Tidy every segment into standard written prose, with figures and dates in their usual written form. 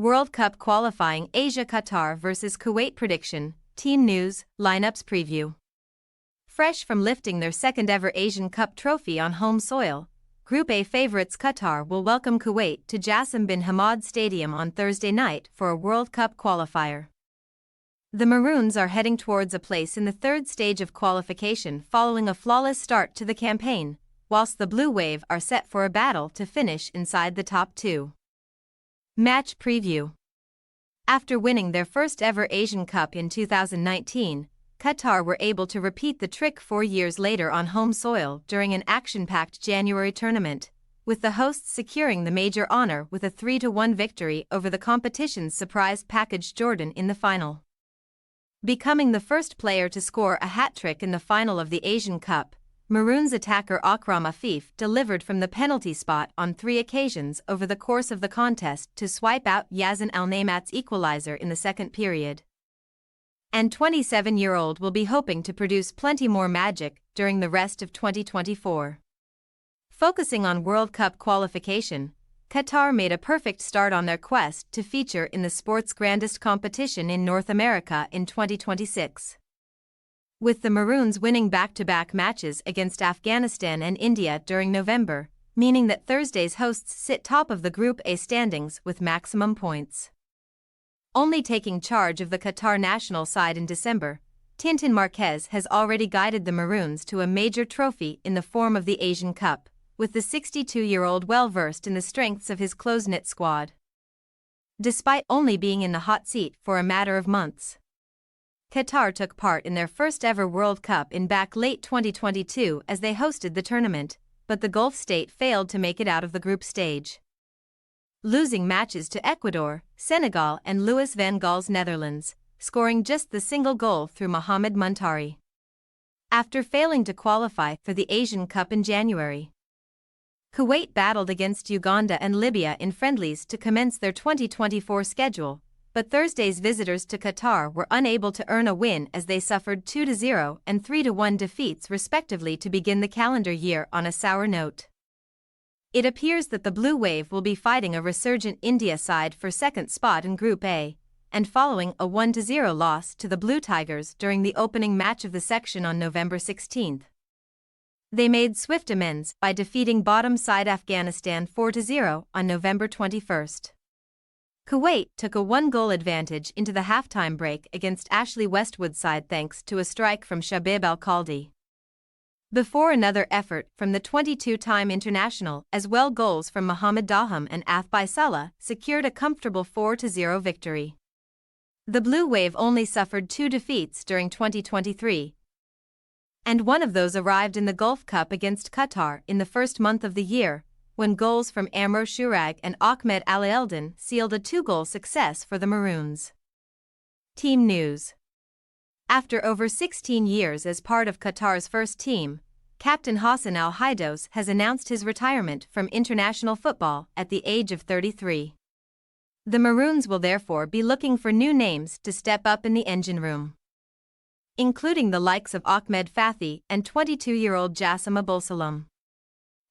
World Cup qualifying Asia Qatar vs Kuwait prediction, team news, lineups preview. Fresh from lifting their second-ever Asian Cup trophy on home soil, Group A favourites Qatar will welcome Kuwait to Jassim Bin Hamad Stadium on Thursday night for a World Cup qualifier. The Maroons are heading towards a place in the third stage of qualification following a flawless start to the campaign, whilst the Blue Wave are set for a battle to finish inside the top two. Match preview. After winning their first-ever Asian Cup in 2019, Qatar were able to repeat the trick 4 years later on home soil during an action-packed January tournament, with the hosts securing the major honor with a 3-1 victory over the competition's surprise package Jordan in the final. Becoming the first player to score a hat-trick in the final of the Asian Cup, Maroons attacker Akram Afif delivered from the penalty spot on 3 occasions over the course of the contest to swipe out Yazan Al-Naimat's equalizer in the second period. And 27-year-old will be hoping to produce plenty more magic during the rest of 2024. Focusing on World Cup qualification, Qatar made a perfect start on their quest to feature in the sport's grandest competition in North America in 2026. With the Maroons winning back-to-back matches against Afghanistan and India during November, meaning that Thursday's hosts sit top of the Group A standings with maximum points. Only taking charge of the Qatar national side in December, Tintin Marquez has already guided the Maroons to a major trophy in the form of the Asian Cup, with the 62-year-old well-versed in the strengths of his close-knit squad. Despite only being in the hot seat for a matter of months, Qatar took part in their first-ever World Cup in back late 2022 as they hosted the tournament, but the Gulf state failed to make it out of the group stage, losing matches to Ecuador, Senegal and Louis van Gaal's Netherlands, scoring just the single goal through Mohamed Muntari. After failing to qualify for the Asian Cup in January, Kuwait battled against Uganda and Libya in friendlies to commence their 2024 schedule, but Thursday's visitors to Qatar were unable to earn a win as they suffered 2-0 and 3-1 defeats respectively to begin the calendar year on a sour note. It appears that the Blue Wave will be fighting a resurgent India side for second spot in Group A, and following a 1-0 loss to the Blue Tigers during the opening match of the section on November 16. They made swift amends by defeating bottom side Afghanistan 4-0 on November 21. Kuwait took a 1-goal advantage into the halftime break against Ashley Westwood's side thanks to a strike from Shabib Al-Khaldi, before another effort from the 22-time international as well as goals from Mohamed Daham and Afbai Salah secured a comfortable 4-0 victory. The Blue Wave only suffered 2 defeats during 2023, and one of those arrived in the Gulf Cup against Qatar in the first month of the year, when goals from Amro Shurag and Ahmed Alaeldin sealed a 2-goal success for the Maroons. Team news. After over 16 years as part of Qatar's first team, Captain Hassan Al Haidos has announced his retirement from international football at the age of 33. The Maroons will therefore be looking for new names to step up in the engine room, including the likes of Ahmed Fathi and 22-year-old Jassim Bin.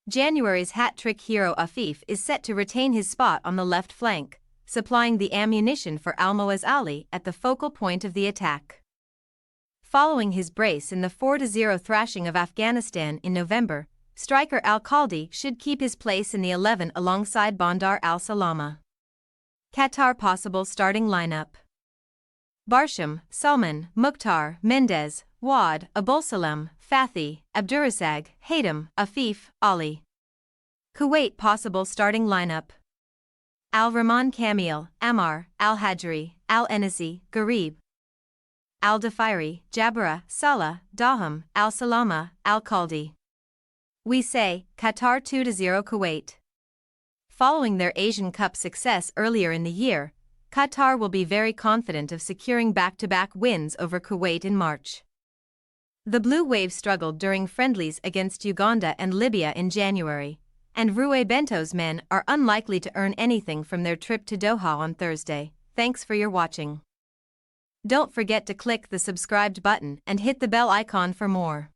January's hat-trick hero Afif is set to retain his spot on the left flank, supplying the ammunition for Almoez Ali at the focal point of the attack. Following his brace in the 4-0 thrashing of Afghanistan in November, striker Al-Khaldi should keep his place in the 11 alongside Bandar Al-Salama. Qatar possible starting lineup: Barsham, Salman, Mukhtar, Mendez, Wad, Abulsalam, Fathi, Abdurrazak, Haytham, Afif, Ali. Kuwait possible starting lineup: Al-Rahman Kamil, Ammar, Al-Hajri, Al-Enisi, Garib, Al-Dafairi, Jabara, Salah, Daham, Al-Salama, Al-Khaldi. We say, Qatar 2-0 Kuwait. Following their Asian Cup success earlier in the year, Qatar will be very confident of securing back-to-back wins over Kuwait in March. The Blue Wave struggled during friendlies against Uganda and Libya in January, and Rui Bento's men are unlikely to earn anything from their trip to Doha on Thursday. Thanks for your watching. Don't forget to click the subscribed button and hit the bell icon for more.